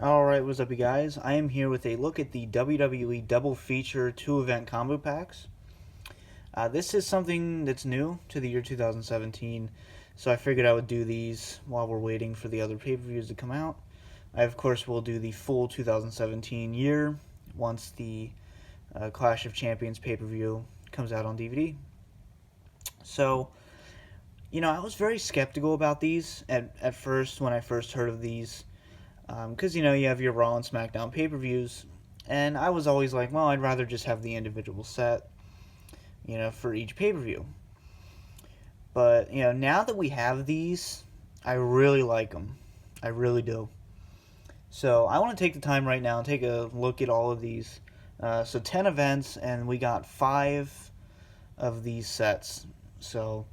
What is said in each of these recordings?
Alright, what's up you guys? I am here with a look at the WWE Double Feature 2-event combo packs. This is something that's new to the year 2017, so I figured I would do these while we're waiting for the other pay-per-views to come out. I, of course, will do the full 2017 year once the Clash of Champions pay-per-view comes out on DVD. So, I was very skeptical about these at first when I first heard of these. Because, you have your Raw and SmackDown pay-per-views, and I was always like, well, I'd rather just have the individual set, for each pay-per-view. But, now that we have these, I really like them. I really do. So, I want to take the time right now and take a look at all of these. So, 10 events, and we got 5 of these sets. So,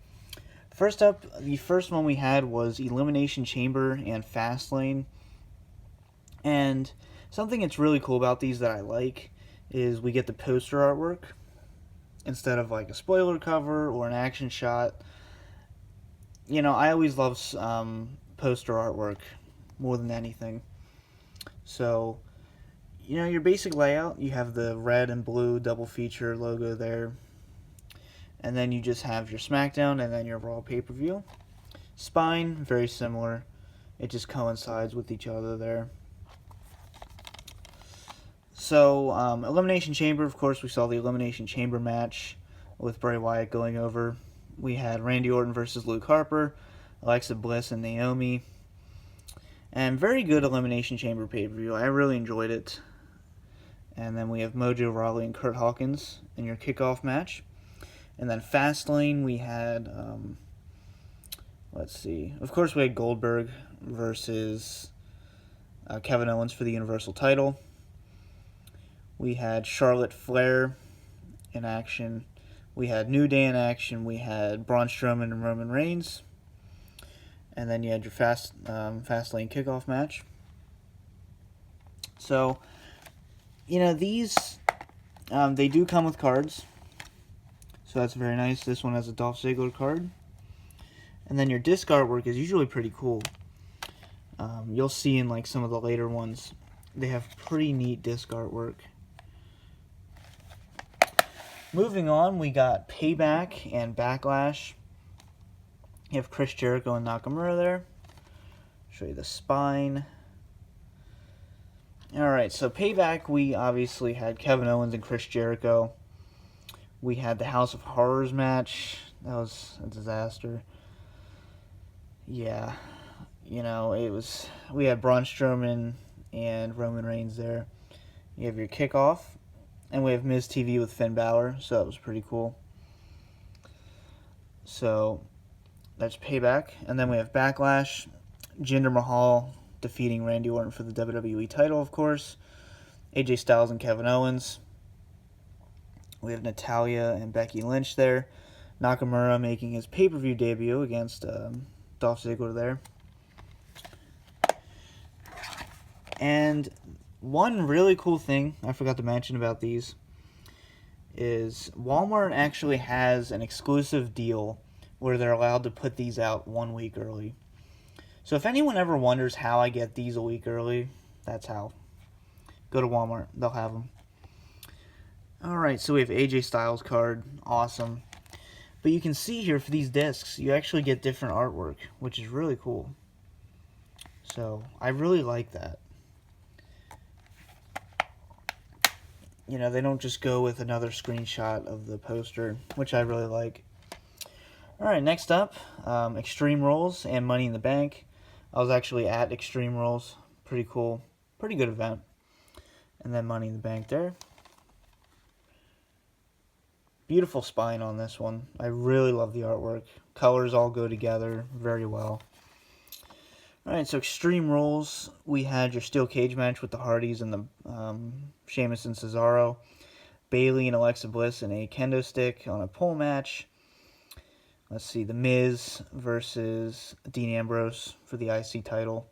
first up, the first one we had was Elimination Chamber and Fastlane. And something that's really cool about these that I like is we get the poster artwork instead of like a spoiler cover or an action shot. I always love poster artwork more than anything. So, your basic layout, you have the red and blue double feature logo there. And then you just have your SmackDown and then your Raw pay-per-view. Spine, very similar. It just coincides with each other there. So, Elimination Chamber, of course, we saw the Elimination Chamber match with Bray Wyatt going over. We had Randy Orton versus Luke Harper, Alexa Bliss and Naomi. And very good Elimination Chamber pay-per-view. I really enjoyed it. And then we have Mojo, Rowley, and Curt Hawkins in your kickoff match. And then Fastlane, we had, let's see. Of course, we had Goldberg versus Kevin Owens for the Universal title. We had Charlotte Flair in action. We had New Day in action. We had Braun Strowman and Roman Reigns. And then you had your Fastlane kickoff match. So, these, they do come with cards. So that's very nice. This one has a Dolph Ziggler card. And then your disc artwork is usually pretty cool. You'll see in like some of the later ones, they have pretty neat disc artwork. Moving on, we got Payback and Backlash. You have Chris Jericho and Nakamura there. Show you the spine. Alright, so Payback, we obviously had Kevin Owens and Chris Jericho. We had the House of Horrors match. That was a disaster. Yeah, we had Braun Strowman and Roman Reigns there. You have your kickoff. And we have Miz TV with Finn Balor, so that was pretty cool. So, that's Payback. And then we have Backlash. Jinder Mahal defeating Randy Orton for the WWE title, of course. AJ Styles and Kevin Owens. We have Natalya and Becky Lynch there. Nakamura making his pay-per-view debut against Dolph Ziggler there. And one really cool thing I forgot to mention about these is Walmart actually has an exclusive deal where they're allowed to put these out 1 week early. So if anyone ever wonders how I get these a week early, that's how. Go to Walmart. They'll have them. Alright, so we have AJ Styles card. Awesome. But you can see here for these discs, you actually get different artwork, which is really cool. So I really like that. They don't just go with another screenshot of the poster, which I really like. Alright, next up, Extreme Rules and Money in the Bank. I was actually at Extreme Rules. Pretty cool. Pretty good event. And then Money in the Bank there. Beautiful spine on this one. I really love the artwork. Colors all go together very well. Alright, so Extreme Rules, we had your steel cage match with the Hardys and the Sheamus and Cesaro. Bayley and Alexa Bliss in a kendo stick on a pole match. Let's see, The Miz versus Dean Ambrose for the IC title.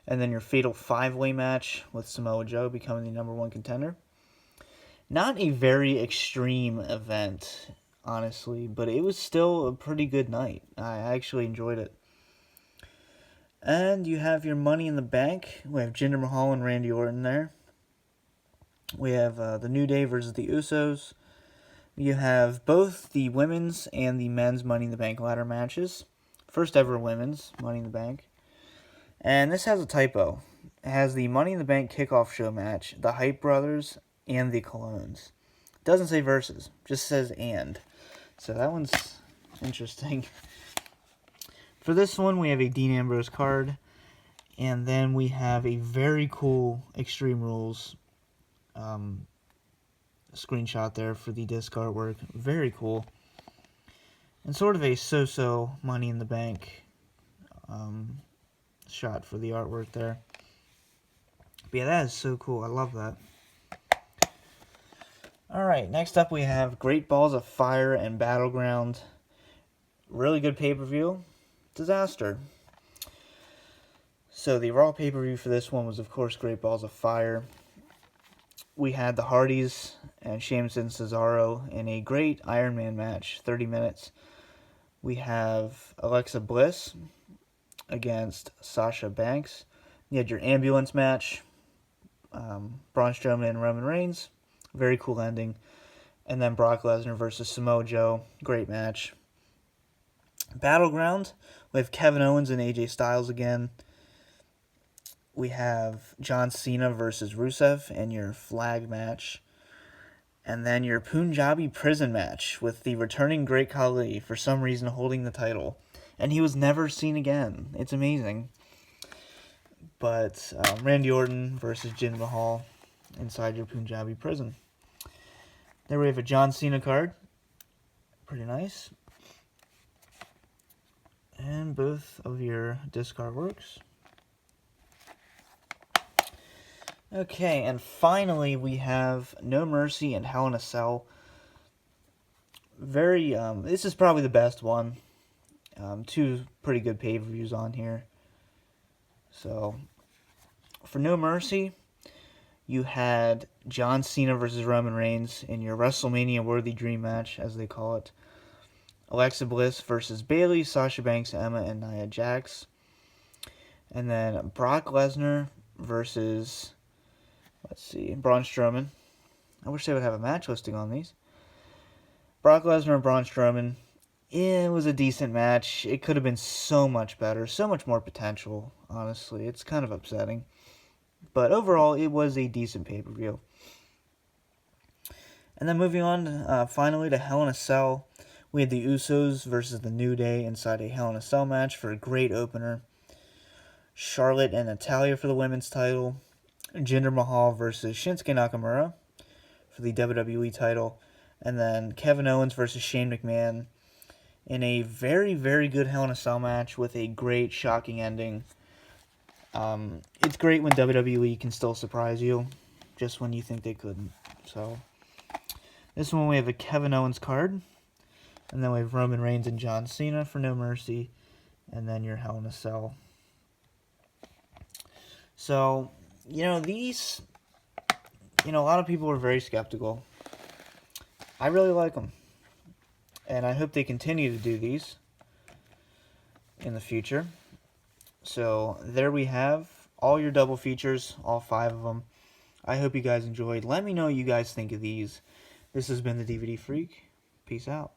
And then your Fatal 5-Way match with Samoa Joe becoming the #1 contender. Not a very extreme event, honestly, but it was still a pretty good night. I actually enjoyed it. And you have your Money in the Bank. We have Jinder Mahal and Randy Orton there. We have the New Day versus the Usos. You have both the women's and the men's Money in the Bank ladder matches. First ever women's Money in the Bank. And this has a typo. It has the Money in the Bank kickoff show match, the Hype Brothers, and the Colognes. It doesn't say versus, just says and. So that one's interesting. For this one, we have a Dean Ambrose card. And then we have a very cool Extreme Rules screenshot there for the disc artwork. Very cool. And sort of a so-so Money in the Bank shot for the artwork there. But yeah, that is so cool. I love that. Alright, next up we have Great Balls of Fire and Battleground. Really good pay-per-view. Disaster. So the Raw pay-per-view for this one was, of course, Great Balls of Fire. We had the Hardys and Sheamus and Cesaro in a great Iron Man match, 30 minutes. We have Alexa Bliss against Sasha Banks. You had your ambulance match, Braun Strowman and Roman Reigns. Very cool ending. And then Brock Lesnar versus Samoa Joe. Great match. Battleground, we have Kevin Owens and AJ Styles again. We have John Cena versus Rusev in your flag match. And then your Punjabi prison match with the returning Great Khali for some reason holding the title. And he was never seen again. It's amazing. But Randy Orton versus Jinder Mahal inside your Punjabi prison. There we have a John Cena card. Pretty nice. And both of your discard works. Okay, and finally we have No Mercy and Hell in a Cell. This is probably the best one. Two pretty good pay-per-views on here. So, for No Mercy, you had John Cena versus Roman Reigns in your WrestleMania Worthy Dream match, as they call it. Alexa Bliss versus Bayley, Sasha Banks, Emma, and Nia Jax. And then Brock Lesnar versus, Braun Strowman. I wish they would have a match listing on these. Brock Lesnar and Braun Strowman. It was a decent match. It could have been so much better, so much more potential, honestly. It's kind of upsetting. But overall, it was a decent pay-per-view. And then moving on, finally, to Hell in a Cell. We had the Usos versus the New Day inside a Hell in a Cell match for a great opener. Charlotte and Natalya for the women's title. Jinder Mahal versus Shinsuke Nakamura for the WWE title. And then Kevin Owens versus Shane McMahon in a very, very good Hell in a Cell match with a great, shocking ending. It's great when WWE can still surprise you, just when you think they couldn't. So, this one we have a Kevin Owens card, and then we have Roman Reigns and John Cena for No Mercy, and then your Hell in a Cell. So, these, a lot of people are very skeptical. I really like them. And I hope they continue to do these in the future. So there we have all your double features, all 5 of them. I hope you guys enjoyed. Let me know what you guys think of these. This has been the DVD Freak. Peace out.